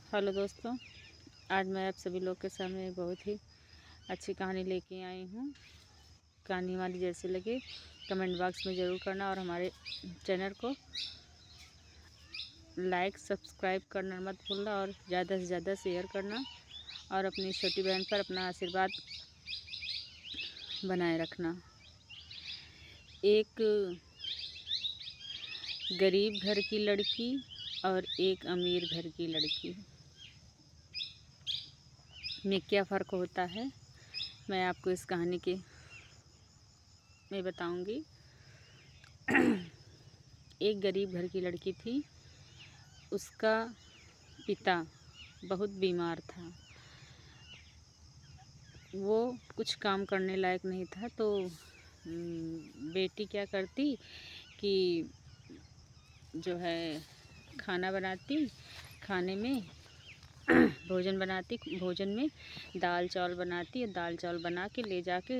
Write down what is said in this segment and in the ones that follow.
Hello दोस्तों, आज मैं आप सभी लोग के सामने एक बहुत ही अच्छी कहानी लेके आई हूँ। कहानी हमारी जैसी लगे कमेंट बॉक्स में ज़रूर करना और हमारे चैनल को लाइक सब्सक्राइब करना मत भूलना और ज़्यादा से ज़्यादा शेयर करना और अपनी छोटी बहन पर अपना आशीर्वाद बनाए रखना। एक गरीब घर की लड़की और एक अमीर घर की लड़की में क्या फ़र्क होता है, मैं आपको इस कहानी के में बताऊंगी। एक गरीब घर की लड़की थी। उसका पिता बहुत बीमार था। वो कुछ काम करने लायक नहीं था, तो बेटी क्या करती कि जो है खाना बनाती, खाने में भोजन बनाती, भोजन में दाल चावल बनाती और दाल चावल बना के ले जाके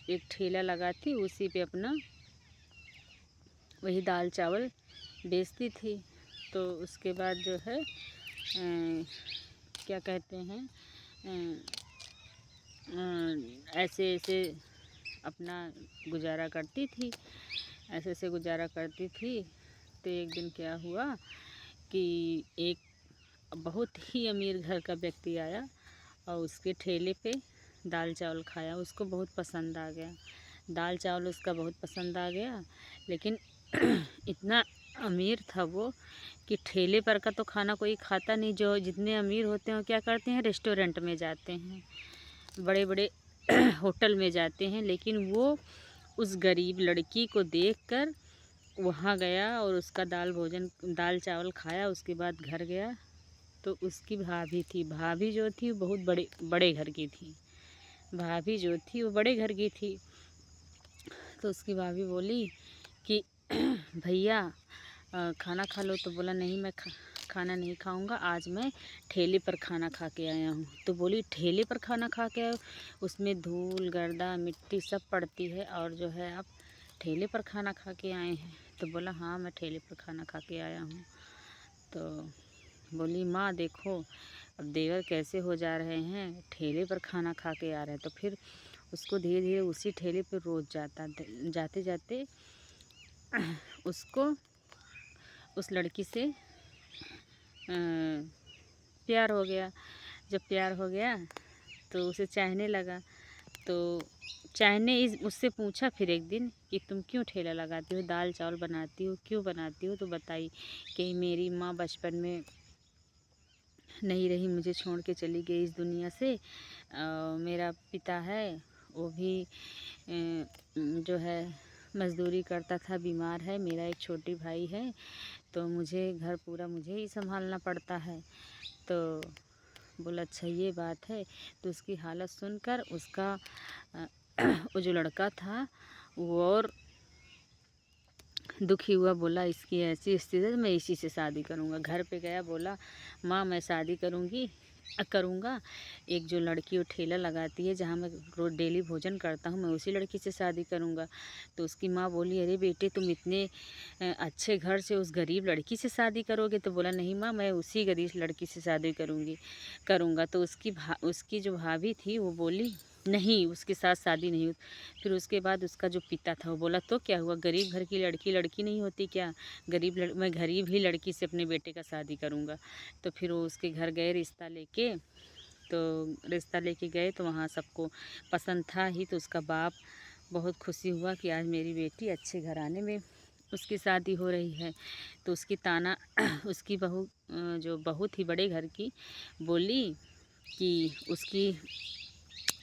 एक ठेला लगाती, उसी पे अपना वही दाल चावल बेचती थी। तो उसके बाद जो है क्या कहते हैं ऐसे ऐसे अपना गुजारा करती थी, ऐसे ऐसे गुजारा करती थी। तो एक दिन क्या हुआ कि एक बहुत ही अमीर घर का व्यक्ति आया और उसके ठेले पे दाल चावल खाया। उसको बहुत पसंद आ गया, दाल चावल उसका बहुत पसंद आ गया। लेकिन इतना अमीर था वो कि ठेले पर का तो खाना कोई खाता नहीं। जो जितने अमीर होते हैं वो क्या करते हैं, रेस्टोरेंट में जाते हैं, बड़े बड़े होटल में जाते हैं। लेकिन वो उस गरीब लड़की को देखकर वहाँ गया और उसका दाल चावल खाया। उसके बाद घर गया तो उसकी भाभी थी। भाभी जो थी वो बहुत बड़े बड़े घर की थी। भाभी जो थी वो बड़े घर की थी। तो उसकी भाभी बोली कि भैया खाना खा लो। तो बोला नहीं, मैं खाना नहीं खाऊंगा, आज मैं ठेले पर खाना खा के आया हूँ। तो बोली ठेले पर खाना खा के आए, उसमें धूल गर्दा मिट्टी सब पड़ती है और जो है आप ठेले पर खाना खा के आए हैं। तो बोला हाँ, मैं ठेले पर खाना खा के आया हूँ। तो बोली माँ देखो अब देवर कैसे हो जा रहे हैं, ठेले पर खाना खा के आ रहे हैं। तो फिर उसको धीरे धीरे उसी ठेले पर रोज़ जाते जाते उसको उस लड़की से प्यार हो गया। जब प्यार हो गया तो उसे चाहने लगा। तो उससे पूछा फिर एक दिन कि तुम क्यों ठेला लगाती हो, दाल चावल बनाती हो, क्यों बनाती हो? तो बताई कि मेरी माँ बचपन में नहीं रही, मुझे छोड़ के चली गई इस दुनिया से। मेरा पिता है वो भी जो है मज़दूरी करता था, बीमार है। मेरा एक छोटी भाई है, तो मुझे घर पूरा मुझे ही संभालना पड़ता है। तो बोला अच्छा ये बात है। तो उसकी हालत सुनकर उसका वो जो लड़का था वो और दुखी हुआ। बोला इसकी ऐसी स्थिति है तो मैं इसी से शादी करूँगा। घर पे गया, बोला माँ मैं शादी करूँगा। एक जो लड़की वो ठेला लगाती है जहाँ मैं रोज़ डेली भोजन करता हूँ, मैं उसी लड़की से शादी करूँगा। तो उसकी माँ बोली अरे बेटे तुम इतने अच्छे घर से उस गरीब लड़की से शादी करोगे? तो बोला नहीं माँ, मैं उसी गरीब लड़की से शादी करूँगा। तो उसकी जो भाभी थी वो बोली नहीं, उसके साथ शादी नहीं। फिर उसके बाद उसका जो पिता था वो बोला तो क्या हुआ, गरीब घर की लड़की लड़की नहीं होती क्या? मैं गरीब ही लड़की से अपने बेटे का शादी करूँगा। तो फिर वो उसके घर गए रिश्ता लेके। तो रिश्ता लेके गए तो वहाँ सबको पसंद था ही। तो उसका बाप बहुत खुशी हुआ कि आज मेरी बेटी अच्छे घराने में उसकी शादी हो रही है। तो उसकी ताना उसकी जो बहू थी बड़े घर की, बोली कि उसकी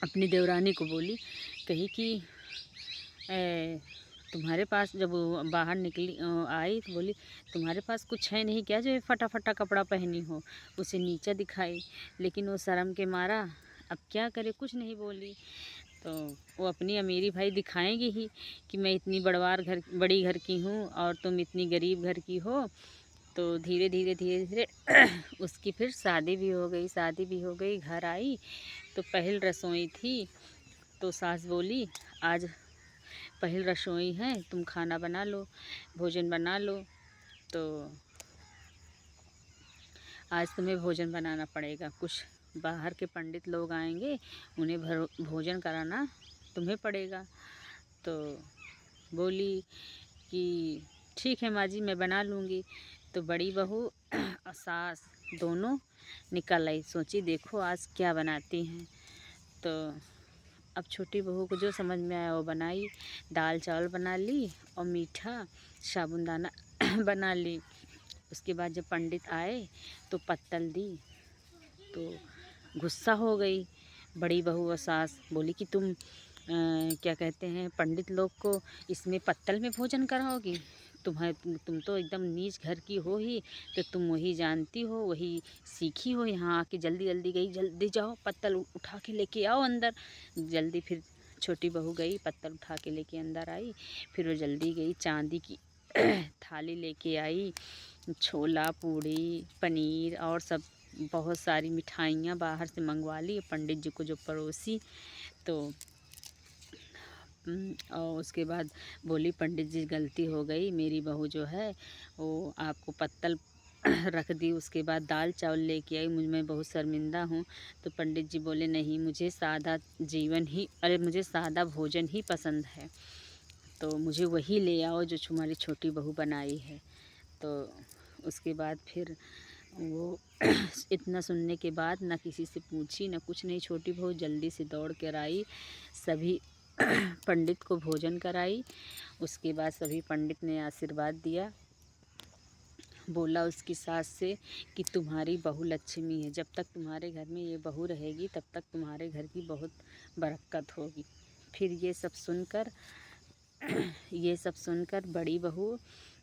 अपनी देवरानी को बोली, कही कि तुम्हारे पास, जब वो बाहर निकली आई तो बोली तुम्हारे पास कुछ है नहीं क्या जो ये फटा फटा कपड़ा पहनी हो? उसे नीचा दिखाई, लेकिन वो शर्म के मारा अब क्या करे, कुछ नहीं बोली। तो वो अपनी अमीरी भाई दिखाएंगी ही कि मैं इतनी बड़ी घर की हूँ और तुम इतनी गरीब घर की हो। तो धीरे धीरे उसकी फिर शादी भी हो गई। घर आई तो पहल रसोई थी। तो सास बोली आज पहल रसोई है, तुम खाना बना लो, भोजन बना लो। तो आज तुम्हें भोजन बनाना पड़ेगा। कुछ बाहर के पंडित लोग आएंगे, उन्हें भोजन कराना तुम्हें पड़ेगा। तो बोली कि ठीक है माँ जी, मैं बना लूँगी। तो बड़ी बहू और सास दोनों निकल आई, सोची देखो आज क्या बनाती हैं। तो अब छोटी बहू को जो समझ में आया वो बनाई। दाल चावल बना ली और मीठा साबूदाना बना ली। उसके बाद जब पंडित आए तो पत्तल दी, तो गुस्सा हो गई बड़ी बहू और सास। बोली कि तुम क्या कहते हैं, पंडित लोग को इसमें पत्तल में भोजन कराओगी? तुम तो एकदम नीच घर की हो ही, तो तुम वही जानती हो, वही सीखी हो। यहाँ आके जल्दी जल्दी गई, जल्दी जाओ पत्तल उठा के लेके आओ अंदर। जल्दी फिर छोटी बहू गई, पत्तल उठा के लेके अंदर आई। फिर वो जल्दी गई, चांदी की थाली लेके आई, छोला पूड़ी पनीर और सब बहुत सारी मिठाइयाँ बाहर से मंगवा ली, पंडित जी को जो परोसी। तो और उसके बाद बोली पंडित जी गलती हो गई, मेरी बहू जो है वो आपको पत्तल रख दी, उसके बाद दाल चावल लेके आई, मैं बहुत शर्मिंदा हूँ। तो पंडित जी बोले नहीं, मुझे सादा जीवन ही, मुझे सादा भोजन ही पसंद है, तो मुझे वही ले आओ जो तुम्हारी छोटी बहू बनाई है। तो उसके बाद फिर वो इतना सुनने के बाद ना किसी से पूछी ना कुछ नहीं, छोटी बहू जल्दी से दौड़ कर आई, सभी पंडित को भोजन कराई। उसके बाद सभी पंडित ने आशीर्वाद दिया। बोला उसकी सास से कि तुम्हारी बहू लक्ष्मी है, जब तक तुम्हारे घर में ये बहू रहेगी तब तक तुम्हारे घर की बहुत बरकत होगी। फिर ये सब सुनकर बड़ी बहू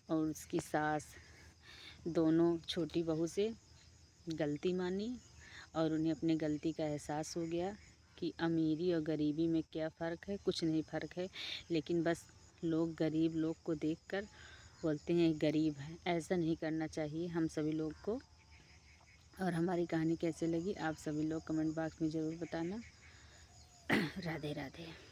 और उसकी सास दोनों छोटी बहू से गलती मानी और उन्हें अपनी गलती का एहसास हो गया कि अमीरी और गरीबी में क्या फ़र्क है, कुछ नहीं फ़र्क है। लेकिन बस लोग गरीब लोग को देखकर बोलते हैं गरीब है, ऐसा नहीं करना चाहिए हम सभी लोग को। और हमारी कहानी कैसे लगी आप सभी लोग कमेंट बॉक्स में ज़रूर बताना। राधे राधे।